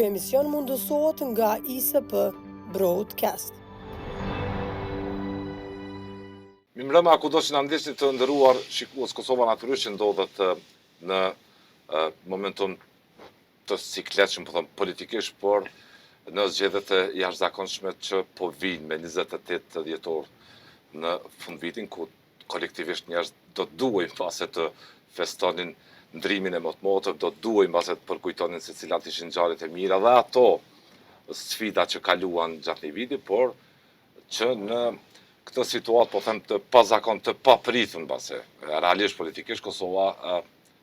emision mundësohet nga ISP Broadcast. Mirëmbrëma, kudo që na ndjesni të nderuar shikues Kosova natyrisht që ndodhet në momentin të sikletshëm, po them politikisht, por në zgjedhjet e jashtëzakonshme që po vijnë me 28 dhjetor në fundvitin, ku kolektivisht njerëz do të duajnë pase të festonin ndrimin e motmotëv, do të duajnë pase të përkujtonin se cilat ishin ngjarjet e mira dhe ato sfida që kaluan gjatë një viti, por që në këtë situatë, po them, të pazakon, të papritur mbase. Realisht politikisht Kosova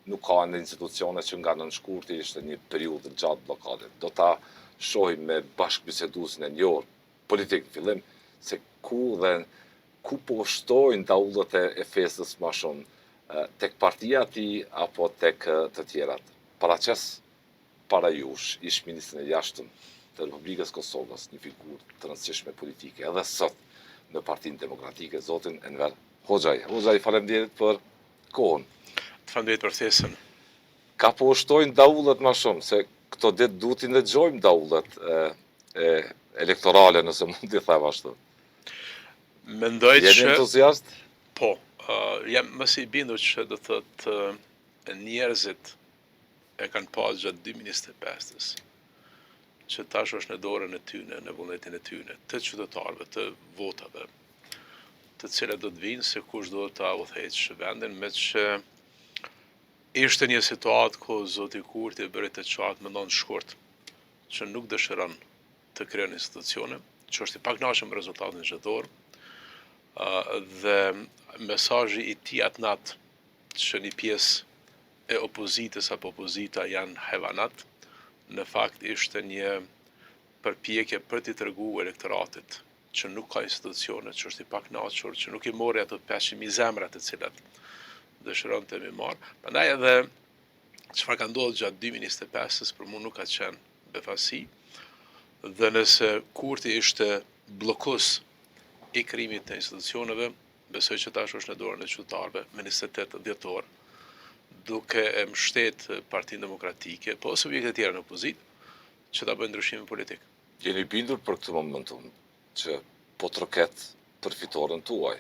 nuk ka në institucione që nga nënshkurti ishte një periudhë gjatë blokade. Do ta shohim me bashkëbiseduesin e njohur politik në fillim se ku po shtojnë daullët e festës më shumë, tek partia e tij apo tek të tjerat. Paraqes para jush, ish ministrin e jashtëm të Republikës Kosovës, një figurë të rëndësishme politike, edhe sot në Partinë Demokratike, zotin Enver Hoxhaj. Hoxhaj, faleminderit për kohën. Faleminderit për ftesën. Ka po shtojnë daullët më shumë, se këto ditë duhet i ndëgjojmë daullët elektorale, nëse mund t'i them ashtu. Mendoj që jeni entuziast? Po, jam më i bindur që do thotë njerëzit e kanë pas gjatë 2025-s, që tash është në dorën e tyre, në vullnetin e tyre, të qytetarëve, të votave, të cilat do të vinë se kush do ta udhëheqë vendin, me që ishte një situatë ku zoti Kurti bëri të qartë me ndonjë shkurt që nuk dëshiron të krijon institucione, që është i pakënaqur me rezultatin zgjedhor, dhe mesazhi i tij atë natë që një pjesë e opozitës apo opozita janë hayvanat, në fakt ishte një përpjekje për t'i treguar elektoratit që nuk ka institucione, që është i pakënaqur, që nuk i mori ato 500.000 zemra të cilat dëshironte me marr. Prandaj edhe çfarë ka ndodhur gjatë 2025-s për mua nuk ka qenë befasi, dhe nëse Kurti ishte bllokues i krijimit të institucioneve, besoj që tash është në dorën e qytetarëve me 28 dhjetor, duke e mbështet Partinë Demokratike, po subjekte të tjera në opozitë, që ta bëjnë ndryshimin politik. Jeni bindur për këtë momentum që po troket për fitoren tuaj?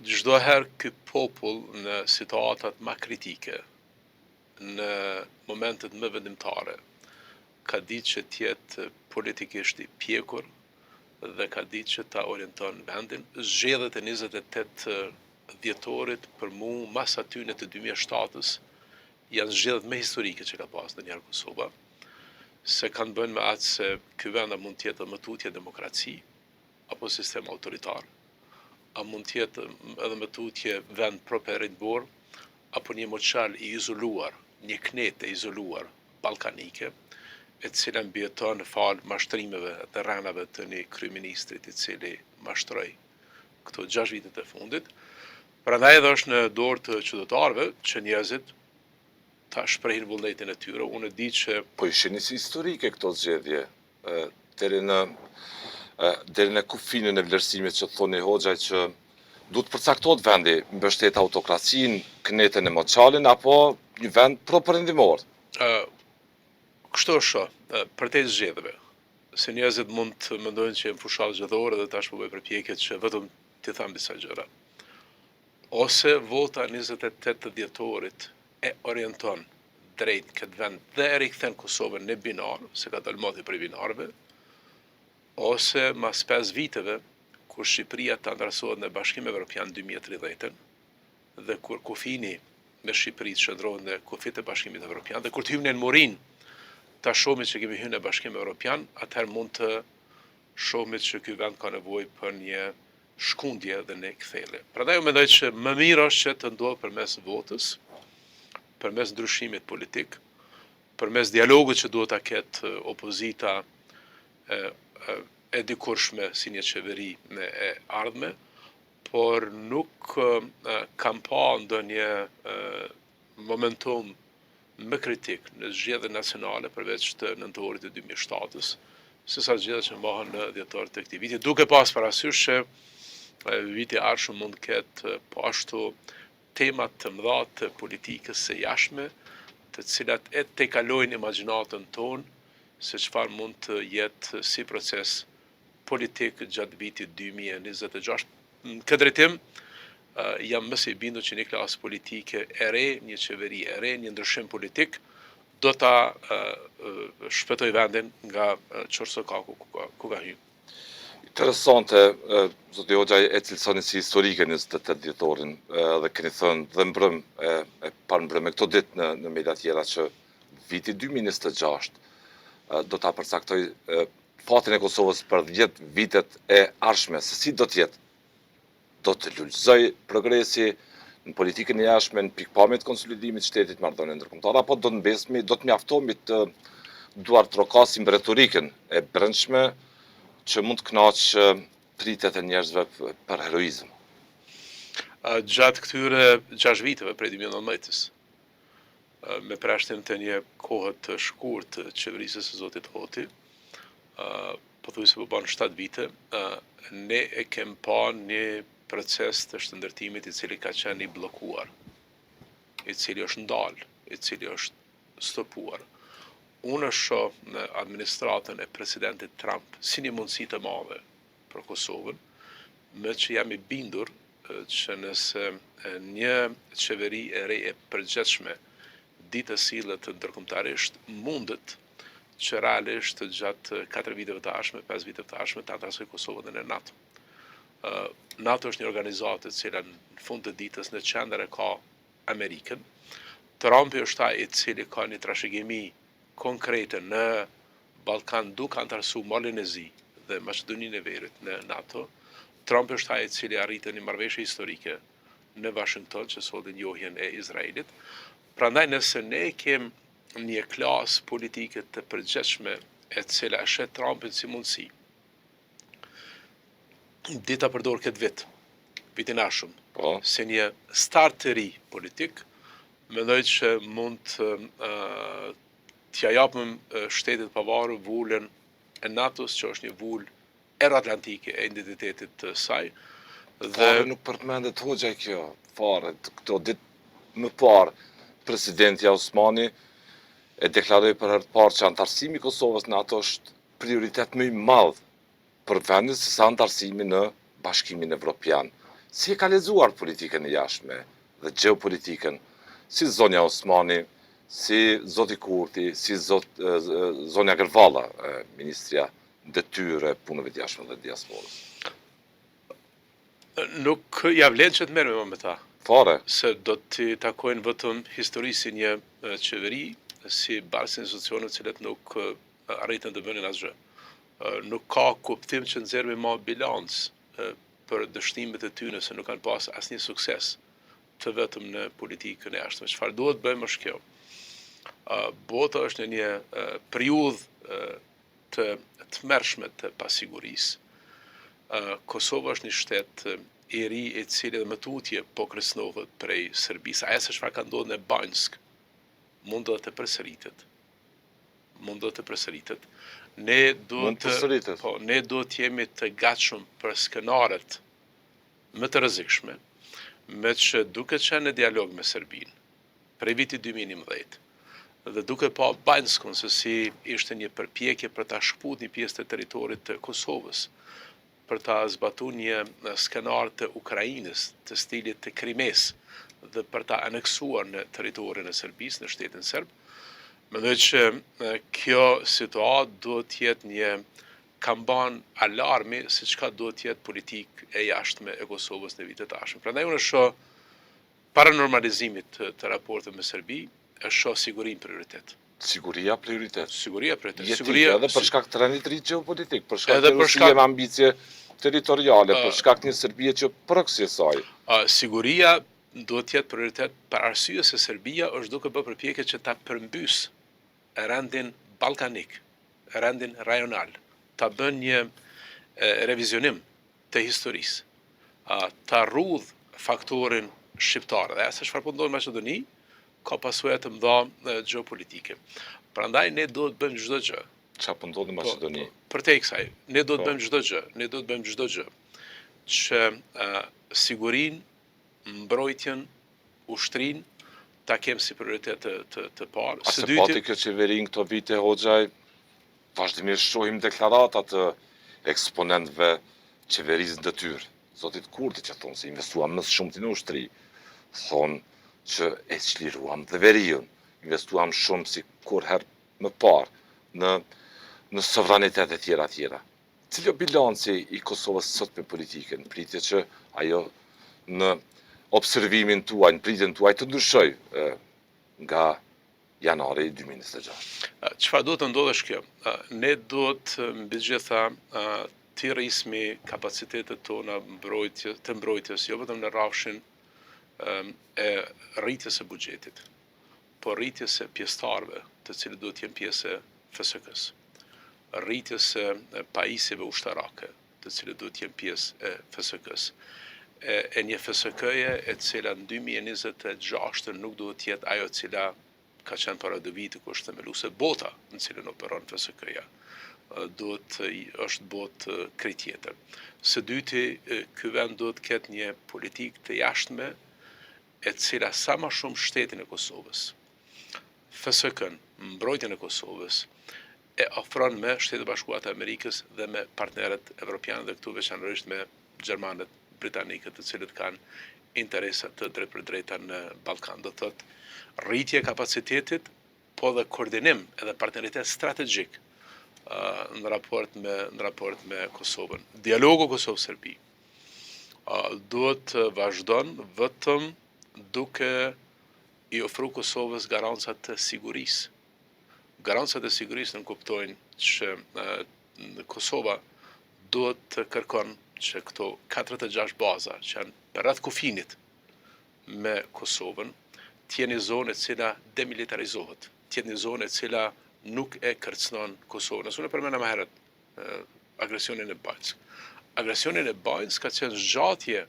Çdo herë ky popull në situatat më kritike, në momentet më vendimtare, ka ditë që t'jetë politikisht i pjekur dhe ka ditë që ta orienton vendin. Zgjedhjet e 28 dhjetorit për mua mas atyne të 2007-s janë zgjedhjet më historike që ka pas ndonjëherë Kosova, se kanë bënë me atë se ky vend mund të jetë më tutje demokraci apo sistem autoritar, a mund të jetë edhe më tutje vend properinbor apo një moçal i izoluar, një knet e izoluar ballkanike, e cila mbijeton në fal mashtrimeve të rënave të një kryeministrit i cili mashtroi këto 6 vitet e fundit. Prandaj edhe është në dorë të qytetarëve që njerëzit ta shprehin vullnetin e tyre. Unë di që po ishin historike këto zgjedhje deri në kufimin e vlerësimit që thoni Hoxhaj, që duhet përcaktohet vendi mbështet autokracinë, knetën e moçalin apo një vend propërindimor. Kështu është për te zgjedhjeve, se njerëzit mund të mendojnë që janë fushat zgjedhore dhe tash po bëj përpjekje që vetëm t'i them disa gjëra. Ose vota 28 dhjetorit e orienton drejt këtë vend dhe e rikthen Kosovën në binar, se ka dalë moti për binarëve, ose mas 5 viteve, kur Shqipëria të andrasohet në Bashkimin Evropian 2030, dhe kur kufini me Shqipëri të shndrohet në kufit e Bashkimit Evropian, dhe kur të hyjmë në Morin, ta shohim që kemi hyrë në Bashkimin Evropian, atëherë mund të shohim që ky vend ka nevojë për një shkundje dhe në kthjellje. Prandaj unë mendoj që më mirë është që të ndodhë përmes votës, përmes ndryshimit politik, përmes dialogut që duhet ta ketë opozita e dikurshme si një qeveri e ardhme, por nuk kam pa ndonjë momentum më kritik në zgjedhjet nacionale përveç të nëntorit të 2007-s, se sa zgjedhjet që mbahen në dhjetor të këtij viti, duke pas parasysh që viti i ardhshëm mund të ketë po ashtu tema të mëdha të politikës së jashtme, të cilat e tejkalojnë imagjinatën tonë se çfarë mund të jetë si proces politik gjatë vitit 2026. Në këtë drejtim, jam mëse i bindur që një klasë politike e re, një qeveri e re, një ndryshim politik, do ta shpëtoj vendin nga çorsokaku ku ka hyrë. Interesante, zoti Hoxha e cilësoni si historike 28 dhjetorin dhe keni thënë dhe mbrëm e parëmbrëm e këto ditë në media tjera që viti 2026 do ta përcaktoj fatin e Kosovës për 10 vitet e ardhshme, se si do t'jetë. Do të lullëzoj progresi në politikën e jashtme, në pikpamjet të konsolidimit shtetit, marrëdhënie ndërkombëtare, apo do të mjaftohemi të duar trokasim retorikën e brendshme që mund të kënaqë pritet e njerëzve për heroizëm. Gjatë këtyre 6 viteve prej 2019-s, me prashtim të një kohë të shkurtë të qeverisës së zotit Hoti, pothuajse po bën 7 vite, ne e kem pa një proces të shëndërtimit i cili ka qenë i bllokuar, i cili është ndalë, i cili është stopuar. Unë shoh në administratën e presidentit Trump si një mundësi të madhe për Kosovën, me që jam i bindur që nëse një qeveri e re e përgjithshme ditë sillet ndërkombëtarisht mundet që realisht gjatë 4 viteve të ardhshme, 5 viteve të ardhshme ta antarësoj Kosovën në NATO. NATO është një organizatë e cila në fund të ditës në qendër e ka Amerikën. Trumpi është ai i cili ka një trashëgimi konkrete në Ballkan duke antarësu Malinezi dhe Maqedoninë e Veriut në NATO. Trumpi është ai i cili arriti një marrëveshje historike në Washington që solli njohjen e Izraelit. Prandaj nëse ne kem një klasë politike të përgjithshme e cila e shet Trumpin si mundësi, dita përdor këtë vit, vitin ardhshëm, si një start të ri politik, mendoj që mund t'ja japim shtetit pavarur vulën e NATO-s, që është një vulë euroatlantike e identitetit të saj. Fare nuk përmendet Hoxha kjo, fare, këto ditë më parë, presidenti Osmani e deklaroi për herë të parë që antarësimi i Kosovës në NATO është prioritet më i madh për vendin se sa antarësimi në Bashkimin Evropian. Si e ka lexuar politikën e jashtme dhe gjeopolitikën, si zonja Osmani, si zoti Kurti, si zonja Gërvalla, ministrja detyrë e punëve të jashtme dhe diasporës. Nuk ja vlen që të merrem me ta. Fare. Se do të takojnë vetëm historisë një qeveri si bazë institucione të cilat nuk arritën të bënin asgjë. Nuk ka kuptim që nxjerrim më bilancë për dështimet e tyre se nuk kanë pas asnjë sukses të vetëm në politikën e jashtme. Çfarë duhet bëjmë është kjo. Bota është në një periudhë të tmerrshme të pasigurisë. Kosova është një shtet i ri i cili dhe më tutje po kërcënohet prej Serbisë. Ajo se çfarë ka ndodhur në Banjsk mund do të përsëritet. Ne duhet të jemi të gatshëm për skenaret më të rrezikshme, me që duke qenë në dialog me Serbinë prej vitit 2011 dhe duke pa Banjskun se si ishte një përpjekje për ta shkputur një pjesë të territorit të Kosovës, për ta zbatuar një skenar të Ukrainës, të stilit të Krimes, dhe për ta aneksuar në territorin e Serbisë, në shtetin serb. Mendoj që kjo situatë duhet të jetë një kamban alarmi se çka duhet të jetë politikë e jashtme e Kosovës në vitet e ardhshme. Prandaj unë shoh para normalizimit të raporteve me Serbi, e shoh sigurinë prioritet. Siguria prioritet. Siguria edhe për shkak të rendit të gjeopolitik, për shkak të Rusia me ambicie territoriale, për shkak të një Serbie që përksi saj. Siguria duhet të jetë prioritet për arsye se Serbia është duke bërë përpjekje që ta përmbys rendin ballkanik, rendin rajonal, ta bën një revizionim të historisë, ta rrudh faktorin shqiptar. Dhe se çfarë po ndodh në Maqedoni ka pasojë të mëdha gjeopolitike. Prandaj ne duhet bëjmë çdo gjë. Çfarë po ndodh në Maqedoni? Për te kësaj, ne duhet bëjmë çdo gjë. Që sigurinë, mbrojtjen, ushtrinë ta kem si prioritet të parë. A se pati kjo qeveri në këto vite, Hoxha, vazhdimisht shohim deklarata të eksponentëve qeverisë në detyrë. Zotit Kurti që thonë se investuam më shumë në ushtri, thonë që e çliruam dhe veriun, investuam shumë si kur herë më parë në sovranitet e tjera. Cili o bilanci i Kosovës sot me politikën, pritje që ajo në observimin tuaj, në pritjen tuaj të ndryshoj nga janari 2026. Çfarë duhet të ndodhesh kjo? Ne duhet mbi gjitha të rrismi kapacitetet tona të mbrojtjes, jo vetëm në rrafshin e rritjes së buxhetit, por rritjes së pjesëtarëve, të cilët duhet të jenë pjesë e FSK-s, rritjes së pajisjeve ushtarake, të cilët duhet të jenë pjesë e FSK-s, e një FSK-je e cila në 2026 nuk duhet të jetë ajo cila ka qenë para 2 vite ku është themeluese bota në cilën operon FSK-ja. Është botë krejt tjetër. Së dyti, ky vend duhet të ketë një politikë të jashtme e cila sa më shumë shtetin e Kosovës, FSK-n, mbrojtjen e Kosovës, e ofron me Shtetet Bashkuara të Amerikës dhe me partnerët evropianë dhe këtu veçanërisht me gjermanët, britanikët, të cilët kanë interesa të drejt për drejta në Ballkan. Do thotë rritje e kapacitetit, po dhe koordinim edhe partneritet strategjik në raport me Kosovën. Dialogu Kosovë-Serbi duhet të vazhdon vetëm duke i ofru Kosovës garancat të sigurisë. Garancat e sigurisë në kuptojnë që Kosova duhet të kërkon që këto 46 baza që janë rreth kufinit me Kosovën, t'jeni zonë e cila demilitarizohet, t'jeni zonë e cila nuk e kërcënon Kosovën. Unë e përmenda më herët agresionin e Bajnës. Agresionin e Bajnës ka qenë zgjatje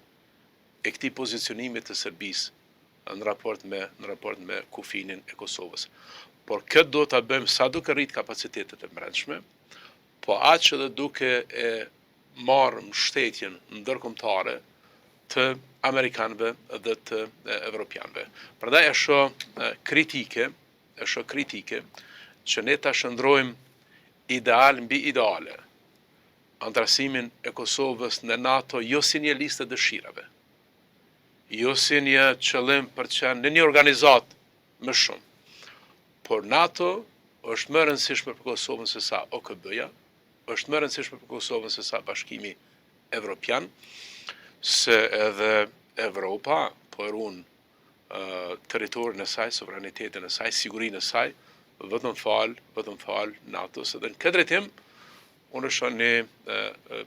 e këtij pozicionimit të Serbisë në raport me kufinin e Kosovës. Por këtë do ta bëjmë sa duke rrit kapacitetet e brendshme, po aq edhe duke e marrë mbështetjen ndërkombëtare të amerikanëve dhe të evropianëve. Prandaj është kritike që ne ta shndrojmë ideal mbi ideale antarësimin e Kosovës në NATO jo si një listë dëshirave, jo si një qëllim për të qenë në një organizat më shumë, por NATO është më rëndësishme për Kosovën se sa OKB-ja, është më rëndësishme për Kosovën se sa Bashkimi Evropian, se edhe Evropa po e ruan territorin e saj, sovranitetin e saj, sigurinë e saj, vetëm fal NATO-s. Dhe në këtë drejtim, unë shoh një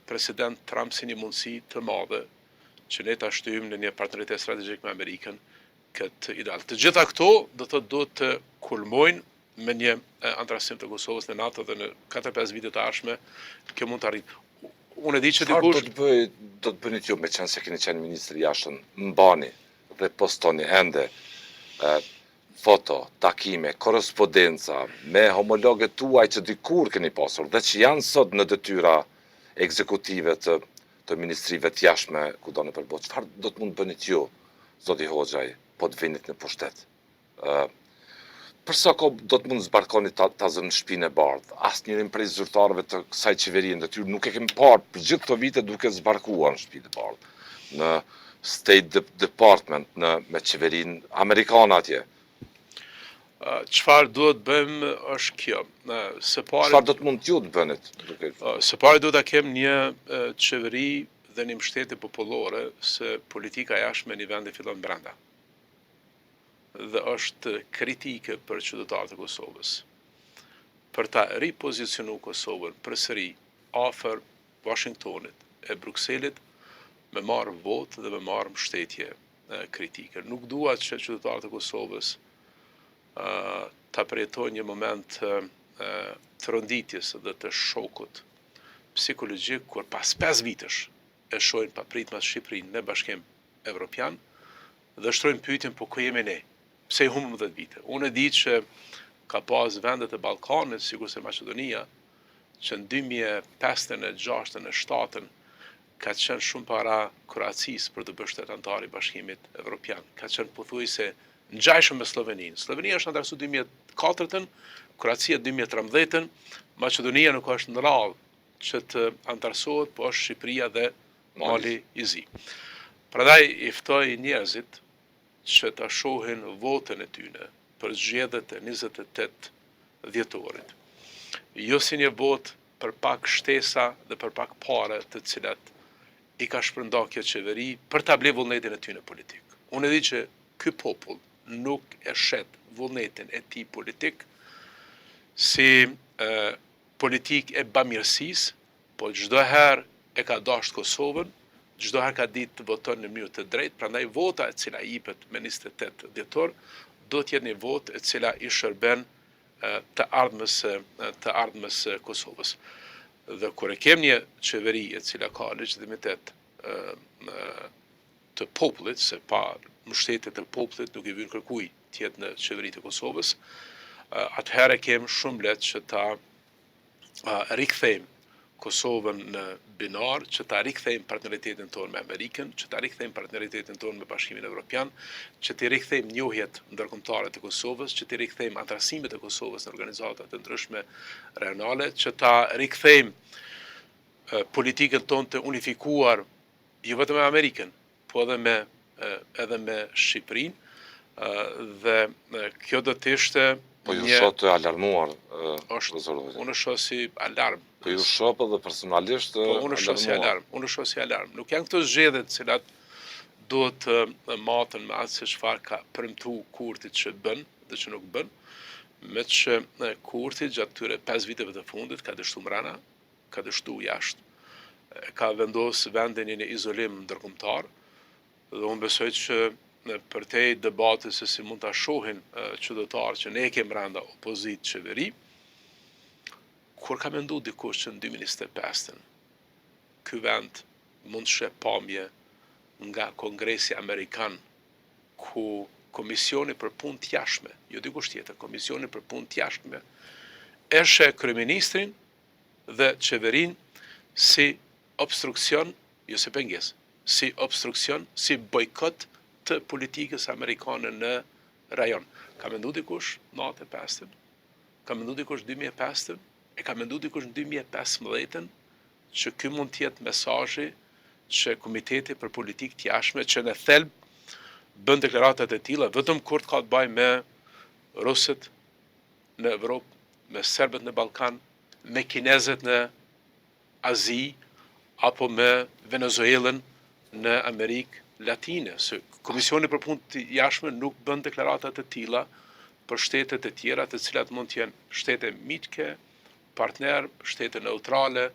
president Trump si një mundësi të madhe që ne ta shtyjmë në një partneritet strategjik me Amerikën këtë ideal. Të gjitha këto do të kulmojnë me një antarësim të Kosovës në NATO dhe në 4-5 vite të ardhshme kjo mund të arrit. Unë e di që dikush do të bëni ju me qenë se keni qenë ministri i jashtëm, mbani dhe postoni ende foto, takime, korrespondenca me homologët tuaj që dikur keni pasur dhe që janë sot në detyra ekzekutive të ministrive të jashtme kudo në përbot. Çfarë do të mund bëni ju, zoti Hoxhaj, po të vinit në pushtet? Përsa ko do të mund zbarkoni ta zënë shpinë e bardhë? Asnjërin prej zyrtarëve të kësaj qeverie në detyrë nuk e kemi parë për gjithë këto vite duke zbarkuar në shpinë e bardhë. Në State Department, me qeverinë amerikane atje. Çfarë duhet bëjmë është kjo. Çfarë do të mund t'ju të bënit? Së pari duhet ta kem një qeveri dhe një mbështetje popullore se politika jashtme në një vend fillon brenda. Dhe është kritike për qytetarët e Kosovës. Për ta ripozicionu Kosovën përsëri afër Washingtonit e Brukselit me marrë votë dhe me marrë mbështetje kritike. Nuk dua që qytetarët e Kosovës ta përjetojnë një moment të rënditjes dhe të shokut psikologjik kur pas 5 vitesh e shohin papritmas Shqipërinë në Bashkim Evropian dhe shtrojnë pyetjen po ku jemi ne? Pse i humbëm 10 vite? Unë e di që ka pas vendet e Ballkanit, sikur se Maqedonia, që në 2005, 2006, 2007 ka qenë shumë para Kroacisë për të bërë shtetantari i Bashkimit Evropian. Ka qenë pothuajse ngjajshëm me Sloveninë. Slovenia është antarësu 2004-ën, Kroacia 2013-ën, Maqedonia nuk është në radhë që të antarësohet, po është Shqipëria dhe Mali i Zi. Prandaj i ftoj njerëzit që ta shohin votën e tyre për zgjedhjet e 28 dhjetorit. Jo si një votë për pak shtesa dhe për pak pare të cilat i ka shpërnda kjo qeveri për ta ble vullnetin e tyre politik. Unë e di që ky popull nuk e shet vullnetin e tij politik si politik e bamirësisë, po çdo herë e ka dashur Kosovën, çdo herë ka ditë të voton në mënyrë të drejtë, prandaj vota e cila i jepet me 28 dhjetor do të jetë një votë e cila i shërben të ardhmës Kosovës. Dhe kur e kem një qeveri e cila ka legjitimitet të popullit, se pa mbështetje të popullit nuk i vjen kërkuj të jetë në qeveritë e Kosovës, atëherë kem shumë lehtë që ta rikthejmë Kosovën në binar, që ta rikthejmë partneritetin tonë me Amerikën, që ta rikthejmë partneritetin tonë me Bashkimin Evropian, që të rikthejmë njohjet ndërkombëtare të Kosovës, që të rikthejmë antarësimet e Kosovës në organizata të ndryshme rajonale, që ta rikthejmë politikën tonë të unifikuar jo vetëm me Amerikën, po edhe me Shqipërinë, dhe kjo do të ishte Po ju shoh të alarmuar, unë shoh si alarm. Po ju shoh edhe personalisht Po unë shoh si alarm. Unë shoh si alarm. Nuk janë këto zgjedhje të cilat duhet të maten me atë se çfarë ka premtu Kurti që bën dhe që nuk bën, me që Kurti gjatë këtyre 5 viteve të fundit ka dështu mbrana, ka dështu jashtë, ka vendosur vendin në izolim ndërkombëtar, dhe unë besoj që për te debatës se si mund të shohin qytetarë që ne kemi brenda opozit qeveri, kur ka mendu dikush që në 2025 ky vend mund të sheh pamje nga Kongresi Amerikan, ku Komisioni për Punë të Jashtme, jo dikush tjetër, Komisioni për Punë të Jashtme, e sheh kryeministrin dhe qeverinë si obstruksion, jo si pengesë, si obstruksion, si bojkot të politikës amerikane në rajon. Ka mendu dikush në 95-ën, ka mendu dikush 2005-ën, e ka mendu dikush në 2015-ën, që ky mund të jetë mesazhi që Komiteti për Politikë të Jashtme, që në thelb bën deklaratat e tilla vetëm kur të ka të bëjë me rusët në Evropë, me serbët në Ballkan, me kinezët në Azi, apo me Venezuelën në Amerikë Latine, se Komisioni për Punë të Jashtme nuk bën deklarata të tilla për shtetet e tjera, të cilat mund të jenë shtete miqke, partner, shtete neutrale,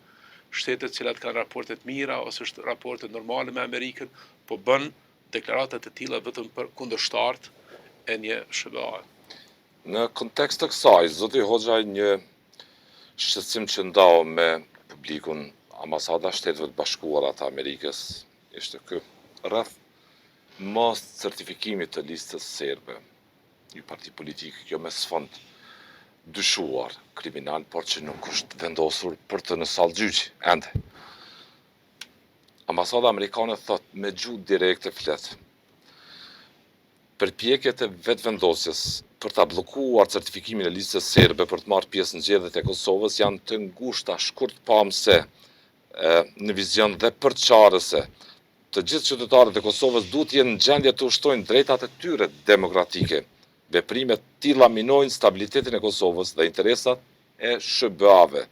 shtete të cilat kanë raporte të mira ose raporte normale me Amerikën, po bën deklarata të tilla vetëm për kundërshtarët e një SBA. Në kontekst të kësaj, zoti Hoxha, një shqetësim që ndau me publikun Ambasada Shteteve të Bashkuara të Amerikës ishte ky rreth mos certifikimit të listës serbe, një parti politike, kjo me sfond dyshuar kriminal, por që nuk është vendosur për të në sallë gjyqi, ende. Ambasada Amerikane thot me gjuhë direkte flet. Përpjekjet e vetëvendosjes për ta bllokuar certifikimin e listës serbe për të marrë pjesë në zgjedhjet e Kosovës janë të ngushta, shkurtpamëse, në vizion dhe përçarëse. Të gjithë qytetarët e Kosovës duhet të jenë në gjendje të ushtrojnë drejtat e tyre demokratike. Veprimet tilla minojnë stabilitetin e Kosovës dhe interesat e SBA-ve,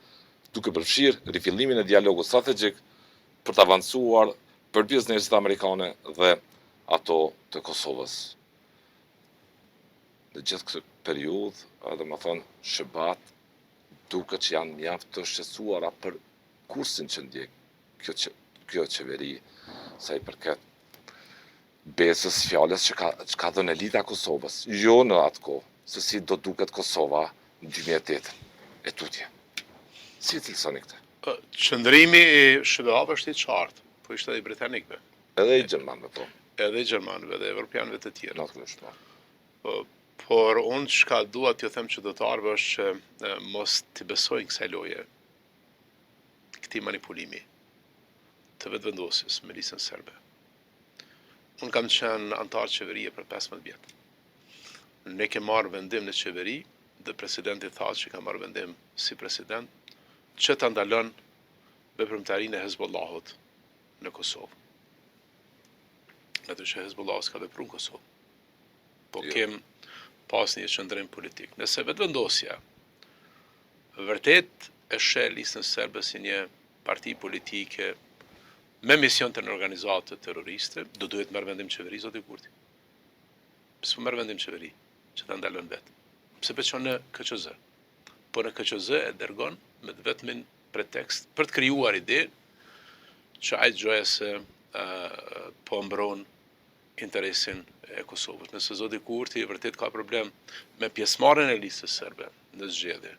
duke përfshirë rifillimin e dialogut strategjik për të avancuar për bizneset amerikane dhe ato të Kosovës. Në gjithë këtë periudhë, edhe më thonë, SBA-t duke që janë mjaft të shqetësuara për kursin që ndjek kjo qeveri, sa i përket besës fjalës që ka dhënë elita e Kosovës, jo në atë kohë, se si do duket Kosova në 2008 e tutje. Si të cilësoni këtë? Qëndrimi i SBA-ve është i qartë, po ishte edhe i britanikëve. Edhe i gjermanëve, po. Edhe i gjermanëve dhe evropianëve të tjerë. Natyrisht, Por unë çka dua t'ju them qytetarëve është që mos t'i besojnë kësaj loje, këtij manipulimi të vetëvendosjes me listën serbe. Unë kam qenë antar qeverie për 15 vjet. ne ke marrë vendim në qeveri dhe presidenti tha që ka marrë vendim si president që të ndalon veprimtarinë e Hezbollahut në Kosovë. Në të që Hezbollahu s'ka vepru në Kosovë. Po kem pas një qëndrim politik. Nëse vetëvendosja vërtet e sheh listën serbe si një parti politike me mision të në organizatë terroriste, do duhet merr vendim qeveri, zoti Kurti. S'po merr vendim qeveri, që ta ndalon vetë. Pse beqon në KQZ. Po në KQZ e dërgon me të vetmin pretekst për të krijuar ide që ai gjoja se po mbron interesin e Kosovës. Nëse zoti Kurti vërtet ka problem me pjesëmarrjen e listës serbe në zgjedhje,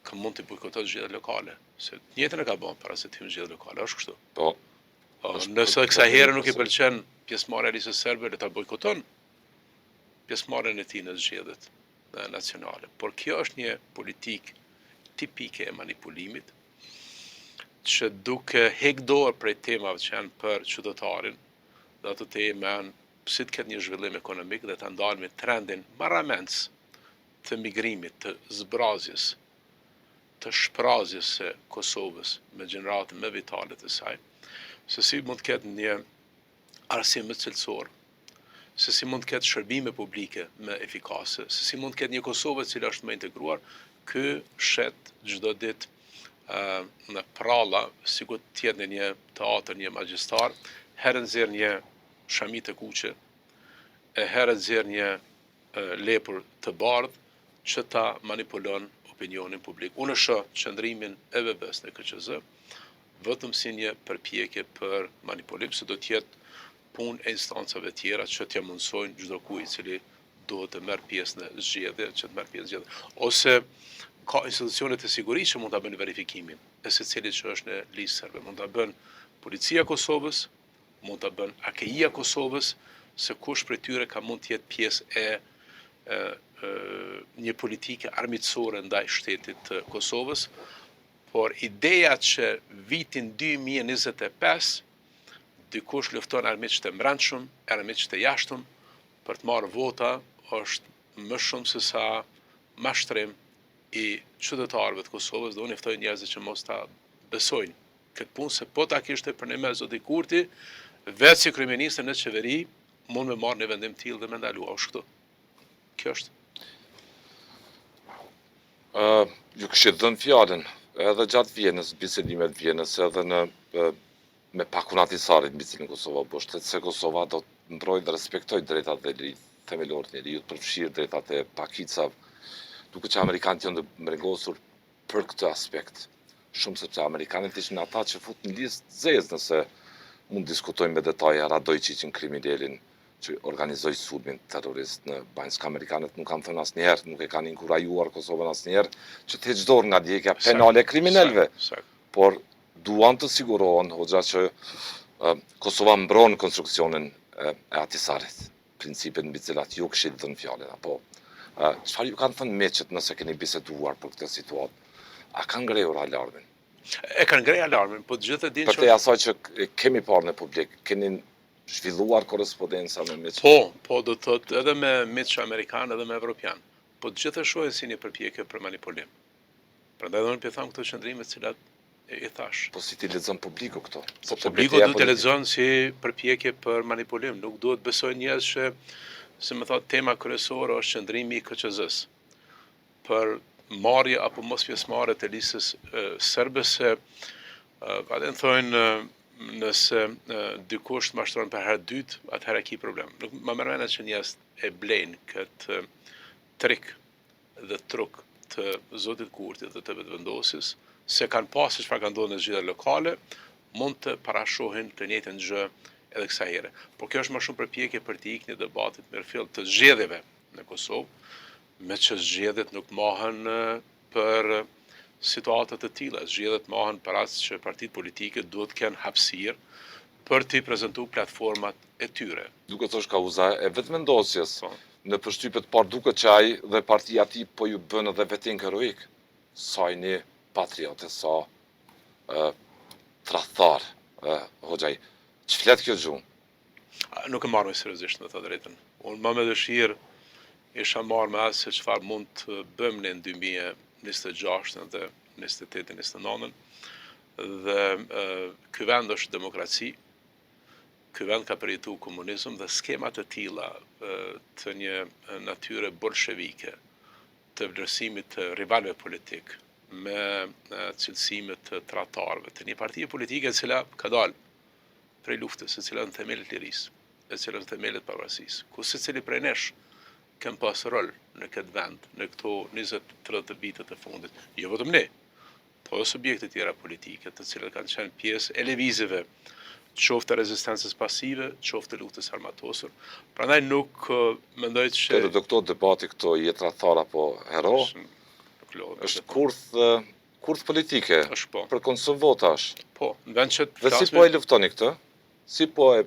ka mund të bojkotojë zgjedhjet lokale, se njëjtën e ka bën para se të hyjë zgjedhje lokale, është kështu. Po. Nëse kësaj herë nuk i pëlqen pjesëmarrja e listës serbe, le ta bojkoton pjesëmarrjen e tij në zgjedhjet nacionale. Por kjo është një politikë tipike e manipulimit, që duke heq dorë prej temave që janë për qytetarin, dhe ato tema janë si të ketë një zhvillim ekonomik dhe të ndalmi trendin marramens të migrimit, të zbrazjes, të shprazjes së Kosovës me gjeneratën më vitale të saj, se si mund të ketë një arsim më cilësor, se si mund të ketë shërbime publike më efikase, se si mund të ketë një Kosovë e cila është më integruar, ky shet çdo ditë në pralla, sikur të jetë në një teatër, një magjistar, herë nxjerr një shami të kuqe, e herë nxjerr një lepur të bardhë që ta manipulon opinionin publik. Unë shoh qëndrimin e VB-s në KQZ vetëm si një përpjekje për manipulim, se do të jetë punë e instancave tjera që t'ja mundsojnë çdo kujt i cili duhet të merr pjesë në zgjedhje, që të merr pjesë në zgjedhje. Ose ka institucionet e sigurisë që mund ta bëjnë verifikimin e secilit që është në listë serbe. Mund ta bën Policia e Kosovës, mund ta bën AKI-ja e Kosovës, se kush prej tyre ka mund të jetë pjesë e një politike armiqësore ndaj shtetit të Kosovës, por ideja që vitin 2025 dikush lufton armiqt e brendshëm, armiqt e jashtëm për të marrë vota është më shumë se sa mashtrim i qytetarëve të Kosovës, dhe unë i ftoj njerëzit që mos ta besojnë këtë punë, se po ta kishte për ne me zoti Kurti, vetë si kryeminist në qeveri mund me marrë një vendim tillë dhe me ndalua, është këtu. Kjo është. Ju kishit dhënë fjalën edhe gjatë Vjenës, bisedimet Vjenës, edhe me Pakun Ahtisarit mbi cilin Kosova po shtetë se Kosova do të mbrojë dhe respektojë drejtat dhe themelore të njerëzit, përfshirë drejtat e pakicave, duke që Amerikanët janë të mrengosur për këtë aspekt. Shumë sepse Amerikanët ishin ata që futën listë zezë nëse mund diskutojmë me detaje Radojčićin, kriminalin që organizoi sulmin terrorist në Banjska. Amerikanët nuk kanë thënë asnjëherë, nuk e kanë inkurajuar Kosovën asnjëherë që të heqë dorë nga ndjekja penale e kriminalëve. Por duan të sigurohen hoxha që Kosova mbron konstruksionin e Ahtisarit, principet mbi të cilat ju kishit dhënë fjalën, apo çfarë ju kanë thënë meqet nëse keni biseduar për këtë situatë? A kanë ngrehur alarmin? E kanë ngrejë alarmin, po të gjithë e dinë Për te asaj që kemi parë në publik, keni zhvilluar korrespondenca me miq? Po, do të thotë edhe me miq amerikanë edhe me evropian. Po të gjithë e shohin si një përpjekje për manipulim. Prandaj unë po them këto qëndrime të cilat i thash. Po si ti lexon publiku këto? Po publiku duhet të lexon si përpjekje për manipulim, nuk duhet besoj njerëz që, se më thotë, tema kryesore është qëndrimi i KQZ-s për marrje apo mos pjesëmarrje të listës serbe, se atë thonë nëse dikush mashtron për herë dytë, atëherë ki problem. Nuk më merr që njerëz e blejnë këtë trik dhe truk të zotit Kurti dhe të vetëvendosjes, se kanë pasur çfarë ka ndodhur në zgjedhjet lokale, mund të parashohin të njëjtën gjë edhe kësaj here. Por kjo është më shumë përpjekje për të ikë një debatit mirëfill të zgjedhjeve në Kosovë, me që zgjedhjet nuk mohen për situatat të tilla. Zgjedhjet mohen për rast që partitë politike duhet të kenë hapësirë për të prezantuar platformat e tyre. Duke thosh kauza e vetëvendosjes, në përshtypjet parë duket që ai dhe partia e tij po ju bën edhe vetin heroik. Sa një patriotë, sa tradhtar, hoxhaj. Ç'flet kjo gjuhë? Nuk e marr me seriozisht, me të drejtën. Unë më me dëshirë isha marrë me asë se çfarë mund të bëmë në 2026 dhe 28-29 dhe ky vend është demokraci, ky vend ka përjetu komunizëm dhe skemat të tilla të një natyre bolshevike, të vlerësimit të rivalëve politik, me cilësimet të tratarëve, të një partie politike e cila ka dalë prej luftës, e cila në themelet lirisë, e cila në themelet pavarësisë, ku secili prej nesh kem pas rol në këtë vend, në këto 20-30 vitet e fundit. Jo vetëm ne, po dhe subjekte tjera politike, të cilat kanë qenë pjesë e lëvizjeve, qoftë rezistencës pasive, qoftë luftës armatosur. Prandaj nuk mendoj që Këtë do këto debati këto jetra thara po hero, është kurth politike, është po. për konsum votash. Po, në vend që Dhe si po e luftoni këtë? Si po e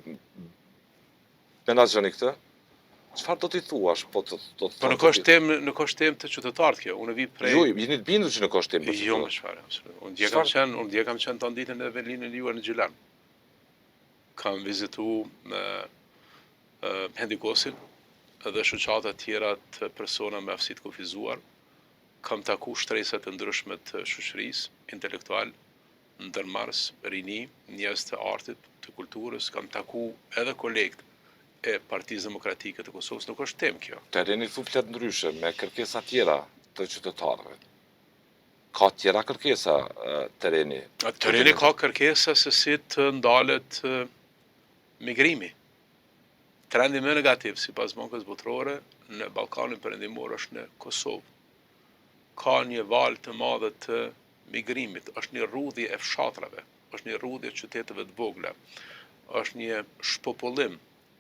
menaxhoni këtë? Çfarë do t'i thuash? Po nuk është temë të qytetarët kjo. Unë vi prej Jo, jeni të bindur që nuk është temë. Jo, më çfarë. Unë dje kam qenë të ditën e Berlinit juar në Gjilan. Kam vizitu me Hendikosin dhe shoqata tjera të persona me aftësi të kufizuar. Kam taku shtresa të ndryshme të shoqërisë, intelektual, ndërmarrës, rini, njerëz të artit, të kulturës, kam taku edhe kolegët e Partisë Demokratike të Kosovës. Nuk është temë kjo. Terreni flet ndryshe me kërkesa tjera të qytetarëve. Ka tjera kërkesa terreni? Terreni ka kërkesa se si të ndalet migrimi. Trendi më negativ sipas Bankës Botërore në Ballkanin Perëndimor është në Kosovë. Ka një valë të madhe të migrimit, është një rrudhje e fshatrave, është një rrudhje e qyteteve të vogla, është një shpopullim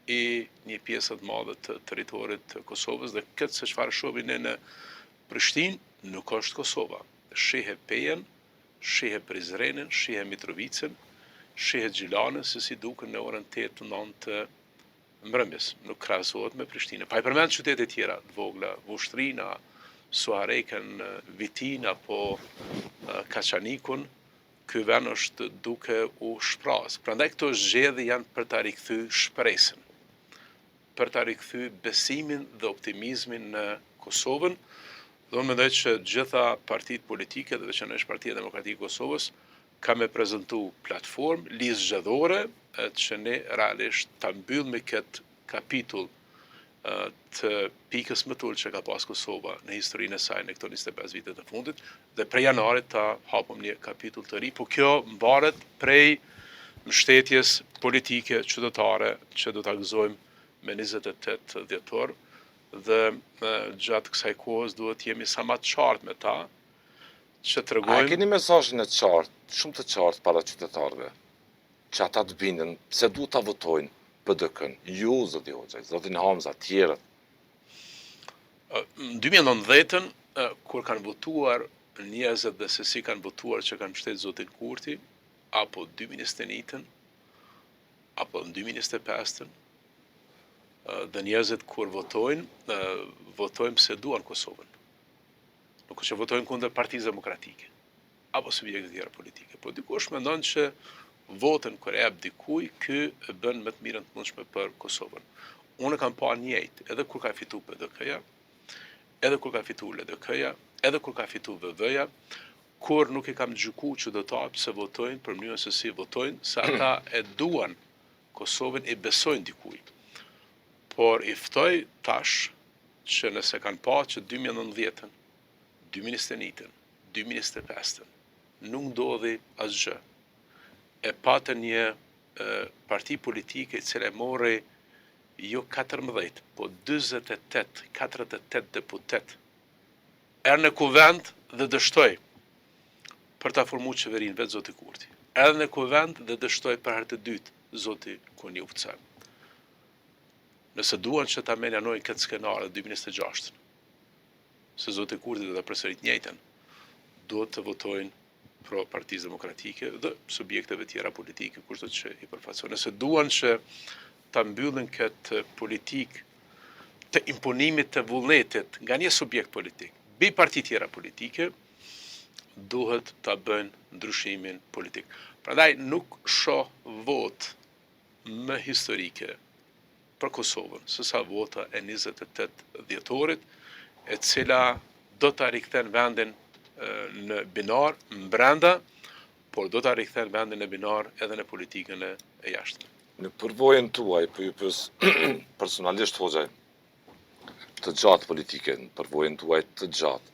i një pjesë të madhe të territorit të Kosovës dhe këtë se çfarë shohim ne në Prishtinë nuk është Kosova. Shihe Pejen, shihe Prizrenin, shihe Mitrovicën, shihe Gjilanën se si duken në orën 8-9 të mbrëmjes, nuk krahasohet me Prishtinë. Pa i përmend qytete tjera të vogla, Vushtrina, Suareken, Vitin apo Kaçanikun, ky vend është duke u shprehur. Prandaj këto zgjedhje janë për ta rikthy shpresën, për ta rikthy besimin dhe optimizmin në Kosovën. Dhe unë mendoj që gjitha partitë politike dhe veçanërisht Partia Demokratike e Kosovës ka me prezantu platformë, listë zgjedhore që ne realisht ta mbyllim këtë kapitull të pikës më tull që ka pas Kosova në historinë e saj në këto 25 vitet e fundit dhe prej janarit ta hapëm një kapitull të ri, po kjo mbaret prej mbështetjes politike qytetare që do ta gëzojmë me 28 dhjetor dhe gjatë kësaj kohës duhet jemi sa më të qartë me ta që tregojmë. A keni mesazhin e qartë, shumë të qartë para qytetarëve, që ata të bindën pse duhet ta votojnë PDK-n, ju, zoti Hoxha, zotin Hamza, tjerët? Në 2019, kur kanë votuar njerëzit dhe se si kanë votuar që kanë mbështetur zotin Kurti, apo 2021-ën, apo në 2025-ën, dhe njerëzit kur votojnë, votojnë pse duan Kosovën. Nuk është që votojnë kundër Partisë Demokratike, apo subjekte tjera politike, po dikush mendon që votën kur e jap dikuj, ky e bën më të mirën të mundshme për Kosovën. Unë kam pa njëjtë, edhe kur ka fitu PDK-ja, edhe kur ka fitu LDK-ja, edhe kur ka fitu VV-ja, kur nuk i kam gjyku qytetarët pse votojnë për mënyrën se si votojnë, se ata e duan Kosovën, e besojnë dikuj. Por i ftoj tash që nëse kanë pa që 2019-ën, 2021-ën, 2025-ën, nuk ndodhi asgjë. E patën një parti politike i cila mori jo 14, po 48 deputet. Erë në kuvend dhe dështoj për ta formuar qeverinë vetë zoti Kurti. Edhe në kuvend dhe dështoj për herë të dytë zoti Konjufca. Nëse duan që ta menjanojnë këtë skenar në 2026, se zoti Kurti do ta përsërit njëjtën, duhet të votojnë pro Partisë Demokratike dhe subjekteve tjera politike, kurse që i përfaqësojnë. Nëse duan që ta mbyllin këtë politikë të imponimit të vullnetit nga një subjekt politik, bi parti tjera politike, duhet ta bëjnë ndryshimin politik. Prandaj nuk shoh votë më historike për Kosovën, sësa vota e 28 dhjetorit, e cila do të rikthen vendin në binar mbrenda, por do të rikthen vendin në binar edhe në politikën e jashtme. Në përvojën tuaj, për ju pës personalisht hoxhaj, të gjatë politike, në përvojën tuaj të gjatë,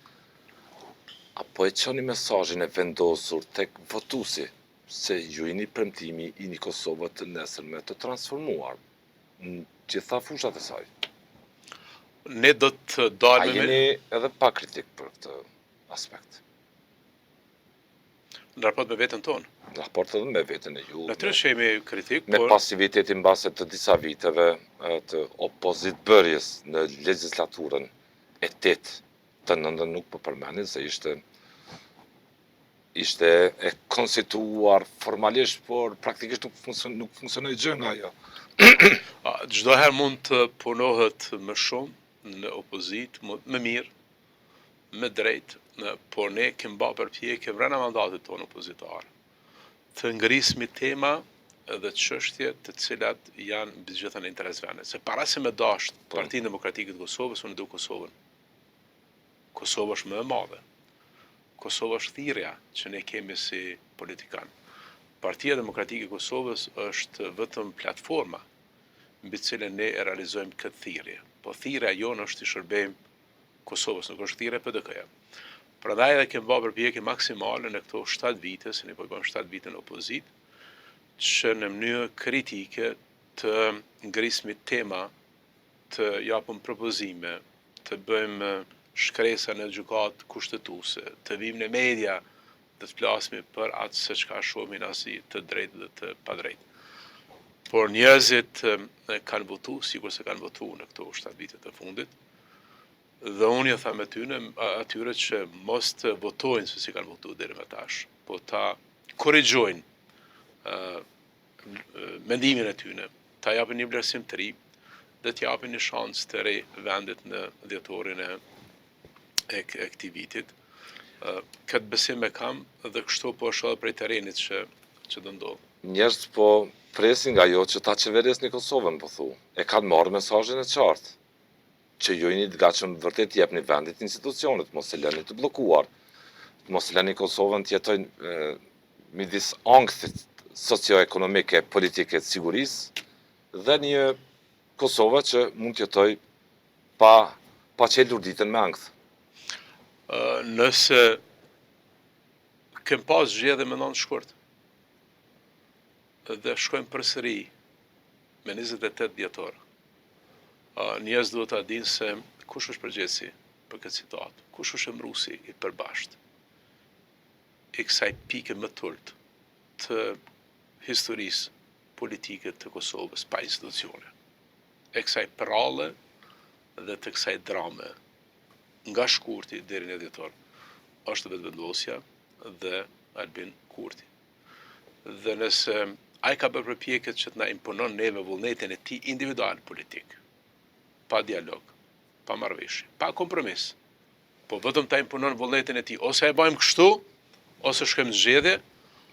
apo e qëni mesazhin e vendosur tek votuesi se ju jeni premtimi i një Kosovë të nesërme të transformuar në gjitha fushat e saj. Ne do të A dalme jeni edhe pa kritik për këtë aspekt, në raport me veten tonë. në raport edhe me veten e ju, Natyrisht që jemi kritik, me por pasivitetin base të disa viteve të opozitbërjes në legislaturën e 8 të nëndën nuk po përmenin se ishte e konstituar formalisht, por praktikisht nuk funksionoi gjë nga ajo. çdo herë mund të punohet më shumë në opozit, më mirë, më drejt, por ne kemi bërë përpjekje brenda mandatit tonë opozitar të ngrismi tema dhe çështje të cilat janë mbi gjitha në interes vendit. Se para se me dasht Partinë Demokratike të Kosovës, unë du Kosovën. Kosova është më e madhe. Kosova është thirrja që ne kemi si politikan. Partia Demokratike e Kosovës është vetëm platforma mbi cilën ne e realizojmë këtë thirrje. Po thirrja jonë është të shërbejmë Kosovës, nuk është thirrja PDK-ja. Prandaj edhe kemi bërë përpjekje maksimale në këto 7 vite, se ne po bëjmë 7 vite në opozit, që në mënyrë kritike të ngrismi tema, të japëm propozime, të bëjmë shkresa në gjykatë kushtetuese, të vim në media dhe të flasmi për atë se çka shohim asi të drejtë dhe të padrejtë. Por njerëzit kanë votu, sikur se kanë votu në këto 7 vitet e fundit, dhe unë ja tham atyre që mos të votojnë se si kanë votu deri më tash, po ta korrigjojnë mendimin e tyre, ta japin një vlerësim të ri dhe të japin një shansë të re vendit në dhjetorin e këtij vitit. Këtë besim e kam dhe kështu po është edhe prej terrenit që do ndodh. Njerëz po presin nga jo që ta qeverisni Kosovën, po thu. E kanë marrë mesazhin e qartë që ju jeni të gatshëm vërtet të jepni vendit institucionet, mos e lëni të bllokuar, mos e lëni Kosovën të jetojnë midis ankthit socioekonomike, politike të sigurisë dhe një Kosovë që mund të jetojë pa qelur ditën me ankth. Nëse kem pas zgjedhje me 9 shkurt dhe shkojmë përsëri me 28 dhjetor, njerëz duhet ta dinë se kush është përgjegjësi për këtë situatë, kush është emëruesi i përbashkët i kësaj pike më tult të historisë politike të Kosovës pa institucione, e kësaj prallë dhe të kësaj drame nga Shkurti deri në dhjetor, është vetëvendosja dhe Albin Kurti. Dhe nëse ai ka bërë përpjekjet që të na imponon neve vullnetin e tij individual politik, pa dialog, pa marrëveshje, pa kompromis, po vetëm ta imponon vullnetin e tij, ose e bëjmë kështu, ose shkojmë në zgjedhje,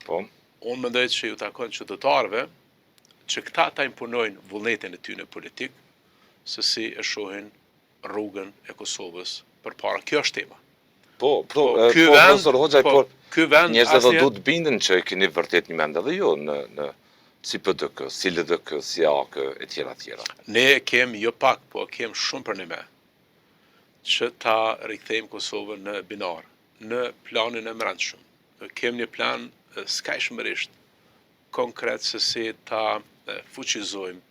Po, unë mendoj që ju takon qytetarëve që këta ta imponojnë vullnetin e tyre politik, se si e shohin rrugën e Kosovës përpara. Kjo është tema. profesor Hoxhaj, por ky vend njerëzit do duhet binden që keni vërtet një mend edhe ju në si PDK, si LDK, si AK, e tjera. Ne kemi jo pak, po kemi shumë për ne me, që ta rikthejmë Kosovën në binar, në planin e mbrëmshëm. Kemi një plan skajshmërisht konkret se si ta fuqizojmë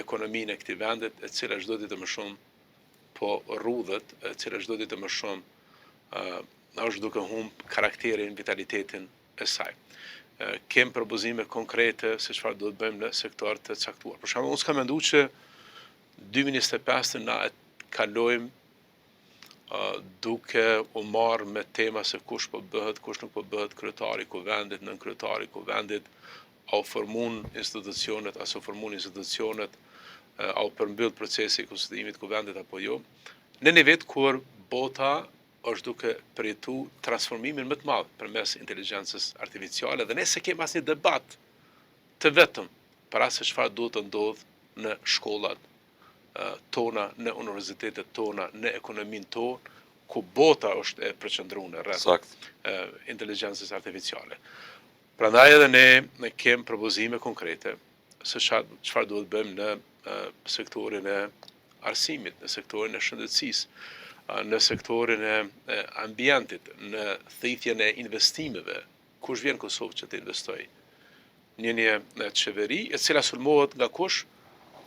ekonominë e këtij vendit, e cila çdo ditë më shumë po rrudhet, e cila çdo ditë më shumë është duke humb karakterin, vitalitetin e saj. Kem propozime konkrete se çfarë do të bëjmë në sektor të caktuar. Për shembull, unë s'kam menduar që 2025 na e kalojmë duke u marrë me tema se kush po bëhet, kush nuk po bëhet kryetari i kuvendit, nën kryetari i kuvendit, a u formun institucionet, a s'u formun institucionet, a u përmbyll procesi i konstituimit të kuvendit apo jo. Në një vit kur bota është duke përjetu transformimin më të madh përmes inteligjencës artificiale dhe ne se kemi asnjë debat të vetëm për atë se çfarë duhet të ndodhë në shkollat tona, në universitetet tona, në ekonominë tonë, ku bota është e përqendruar rreth Sakt. inteligjencës artificiale. Prandaj edhe ne kem propozime konkrete se çfarë duhet bëjmë në sektorin e arsimit, në sektorin e shëndetësisë, në sektorin e ambientit, në thithjen e investimeve. Kush vjen në Kosovë që të investoj? Një qeveri e cila sulmohet nga kush?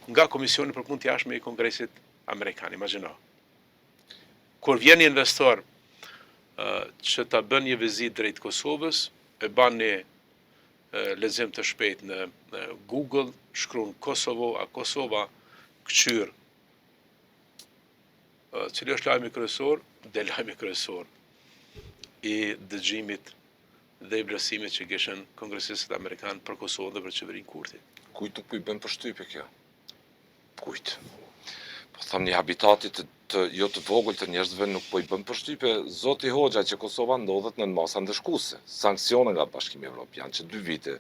Nga Komisioni për Punë të Jashtme i Kongresit Amerikan, imagjino. Kur vjen një investor që ta bën një vizitë drejt Kosovës, e ban një lexim të shpejt në Google, shkruan Kosovo, a Kosova, këqyr. Cili është lajmi kryesor? Dhe lajmi kryesor i dëgjimit dhe i vlerësimit që kishin kongresistët amerikanë për Kosovën dhe për qeverinë Kurti. Kujt nuk po i bën përshtypje kjo? Kujt? Po tham një habitatit jo të vogël të njerëzve nuk po i bën përshtypje zoti Hoxha që Kosova ndodhet në masa ndëshkuese, sanksione nga Bashkimi Evropian që 2 vite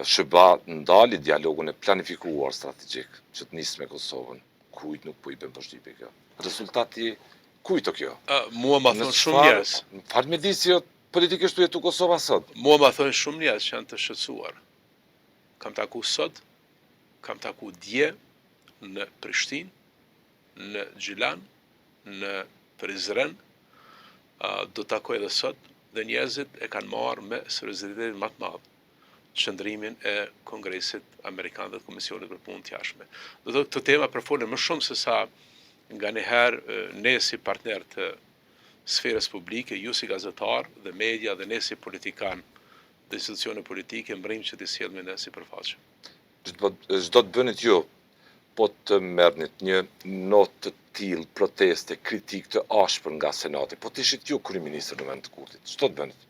SHBA ndali dialogun e planifikuar strategjik që të nisë me Kosovën. Kujt nuk po i bën përshtypje kjo? Rezultati kujt o kjo? Mua ma thonë shumë njerëz. Në farë mjedisi jo politikisht të jetu Kosova sot. Mua ma thonë shumë njerëz që janë të shqetësuar. Kam taku sot, kam taku dje në Prishtinë, në Gjilan, në Prizren, do takoj edhe sot, dhe njerëzit e kanë marrë me seriozitetin më të madh qëndrimin e Kongresit Amerikan dhe Komisionit për Punë të Jashtme. Do të thotë këtë tema përfolen më shumë se sa nganjëherë ne si partner të sferës publike, ju si gazetar dhe media dhe ne si politikan dhe institucione politike mbrim që të sjellni ne sipërfaqe. Çdo të bënit ju, po të merrnit një notë të tillë proteste, kritik të ashpër nga Senati, po të ishit ju kryeministër në vend të Kurtit, ç'do të bënit?